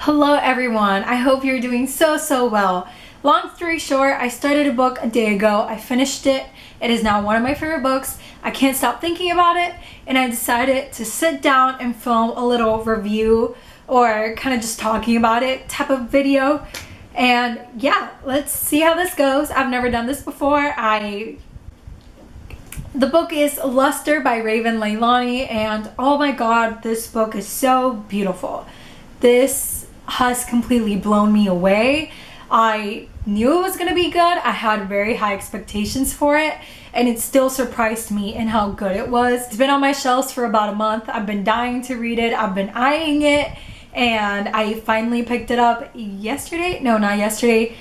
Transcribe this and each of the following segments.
Hello everyone, I hope you're doing so well. Long story short, I started a book a day ago. I finished it. It is now one of my favorite books. I can't stop thinking about it, and I decided to sit down and film a little review or kind of just talking about it type of video. And yeah, let's see how this goes. I've never done this before. The book is Luster by leilani, and oh my god, this book is so beautiful. This has completely blown me away. I knew it was gonna be good. I had very high expectations for it, and it still surprised me in how good it was. It's been on my shelves for about a month. I've been dying to read it. I've been eyeing it, and I finally picked it up yesterday. No, not yesterday.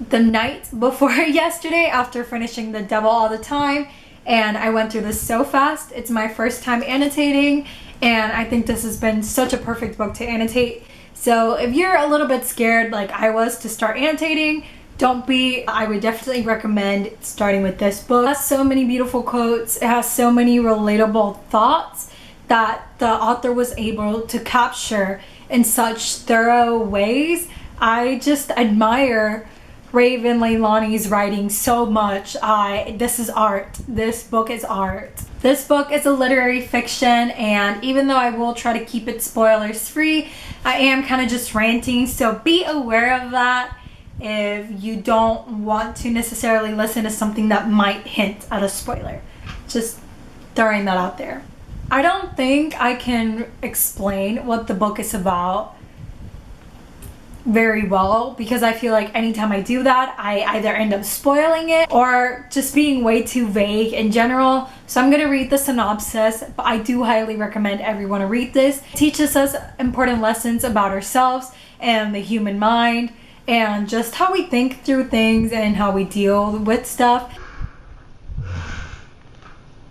The night before yesterday, after finishing The Devil All the Time, and I went through this so fast. It's my first time annotating, and I think this has been such a perfect book to annotate. So if you're a little bit scared like I was to start annotating, don't be. I would definitely recommend starting with this book. It has so many beautiful quotes. It has so many relatable thoughts that the author was able to capture in such thorough ways. I just admire leilani's writing so much. This is art. This book is art. This book is a literary fiction, and even though I will try to keep it spoilers free, I am kind of just ranting, so be aware of that if you don't want to necessarily listen to something that might hint at a spoiler. Just throwing that out there. I don't think I can explain what the book is about very well, because I feel like anytime I do that, I either end up spoiling it or just being way too vague in general. So I'm gonna read the synopsis, but I do highly recommend everyone to read this. It teaches us important lessons about ourselves and the human mind, and just how we think through things and how we deal with stuff.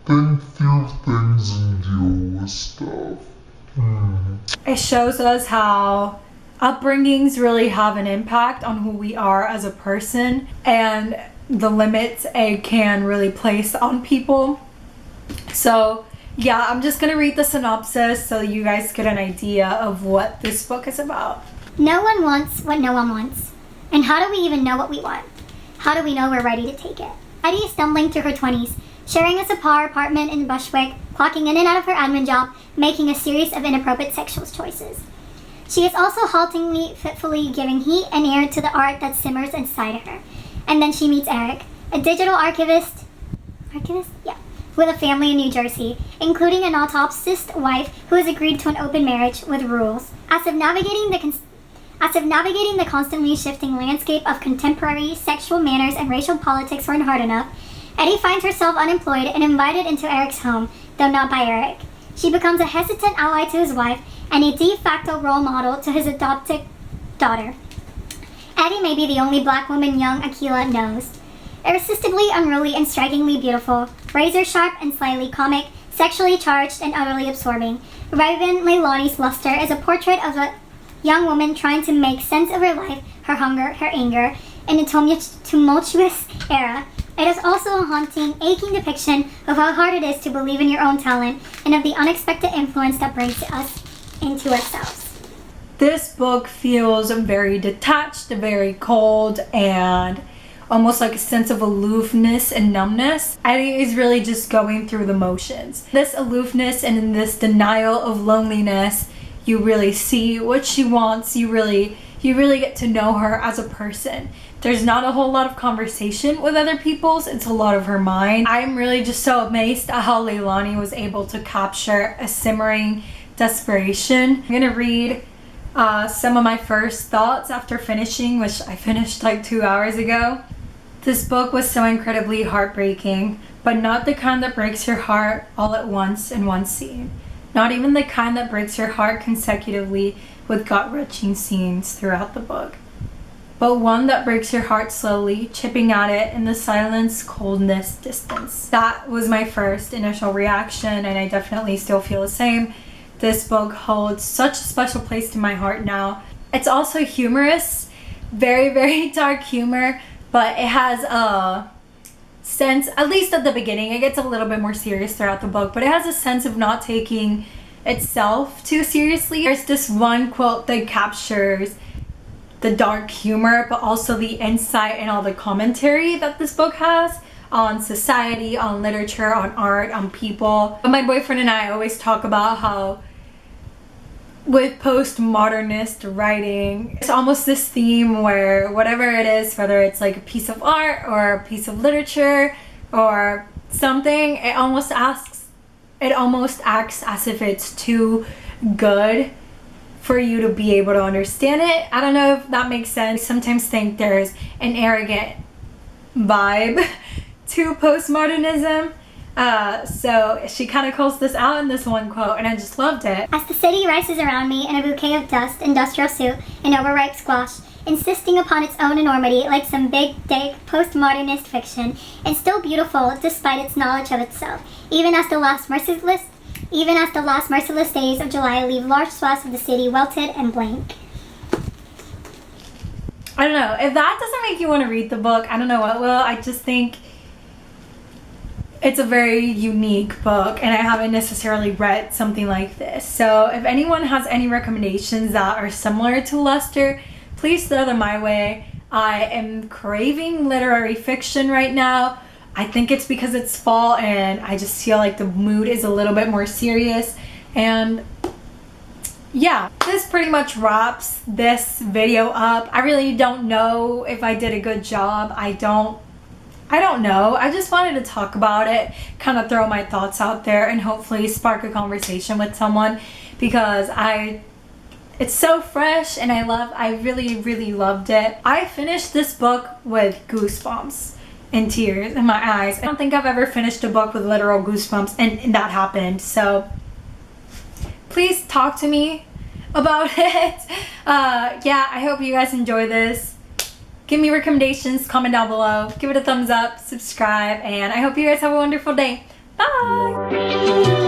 Think through things and deal with stuff. It shows us how upbringings really have an impact on who we are as a person, and the limits it can really place on people. So yeah, I'm just gonna read the synopsis so you guys get an idea of what this book is about. No one wants what no one wants. And how do we even know what we want? How do we know we're ready to take it? Heidi is stumbling through her 20s, sharing a subpar apartment in Bushwick, clocking in and out of her admin job, making a series of inappropriate sexual choices. She is also haltingly, fitfully giving heat and air to the art that simmers inside her. And then she meets Eric, a digital archivist? Yeah. With a family in New Jersey, including an autopsist wife who has agreed to an open marriage with rules. As of navigating the constantly shifting landscape of contemporary sexual manners and racial politics weren't hard enough, Eddie finds herself unemployed and invited into Eric's home, though not by Eric. She becomes a hesitant ally to his wife and a de facto role model to his adopted daughter. Eddie may be the only black woman young Akila knows. Irresistibly unruly and strikingly beautiful, razor sharp and slyly comic, sexually charged and utterly absorbing, leilani's Luster is a portrait of a young woman trying to make sense of her life, her hunger, her anger, in a tumultuous era. It is also a haunting, aching depiction of how hard it is to believe in your own talent and of the unexpected influence that brings us into ourselves. This book feels very detached, very cold, and almost like a sense of aloofness and numbness. Eddie is really just going through the motions. This aloofness and in this denial of loneliness, you really see what she wants. You really get to know her as a person. There's not a whole lot of conversation with other people's. It's a lot of her mind. I'm really just so amazed at how leilani was able to capture a simmering desperation. I'm gonna read some of my first thoughts after finishing, which I finished like 2 hours ago. This book was so incredibly heartbreaking, but not the kind that breaks your heart all at once in one scene. Not even the kind that breaks your heart consecutively with gut-wrenching scenes throughout the book, but one that breaks your heart slowly, chipping at it in the silence, coldness, distance. That was my first initial reaction, and I definitely still feel the same. This book holds such a special place to my heart now. It's also humorous, very dark humor, but it has a sense, at least at the beginning, it gets a little bit more serious throughout the book, but it has a sense of not taking itself too seriously. There's this one quote that captures the dark humor, but also the insight and all the commentary that this book has on society, on literature, on art, on people. But my boyfriend and I always talk about how with postmodernist writing, it's almost this theme where whatever it is, whether it's like a piece of art or a piece of literature or something, it almost acts as if it's too good for you to be able to understand it. I don't know if that makes sense. I sometimes think there's an arrogant vibe to postmodernism. So she kind of calls this out in this one quote, and I just loved it. As the city rises around me in a bouquet of dust, industrial soup, and overripe squash, insisting upon its own enormity like some big, dank, postmodernist fiction, it's still beautiful despite its knowledge of itself, even as the last merciless days of July leave large swaths of the city welted and blank. I don't know. If that doesn't make you want to read the book, I don't know what will. I just think it's a very unique book, and I haven't necessarily read something like this. So if anyone has any recommendations that are similar to Luster, please throw them my way. I am craving literary fiction right now. I think it's because it's fall and I just feel like the mood is a little bit more serious. And yeah, this pretty much wraps this video up. I really don't know if I did a good job. I don't know. I just wanted to talk about it, kind of throw my thoughts out there, and hopefully spark a conversation with someone, because it's so fresh and I really loved it. I finished this book with goosebumps and tears in my eyes. I don't think I've ever finished a book with literal goosebumps, and that happened. So please talk to me about it. Yeah, I hope you guys enjoy this. Give me recommendations, comment down below, give it a thumbs up, subscribe, and I hope you guys have a wonderful day. Bye!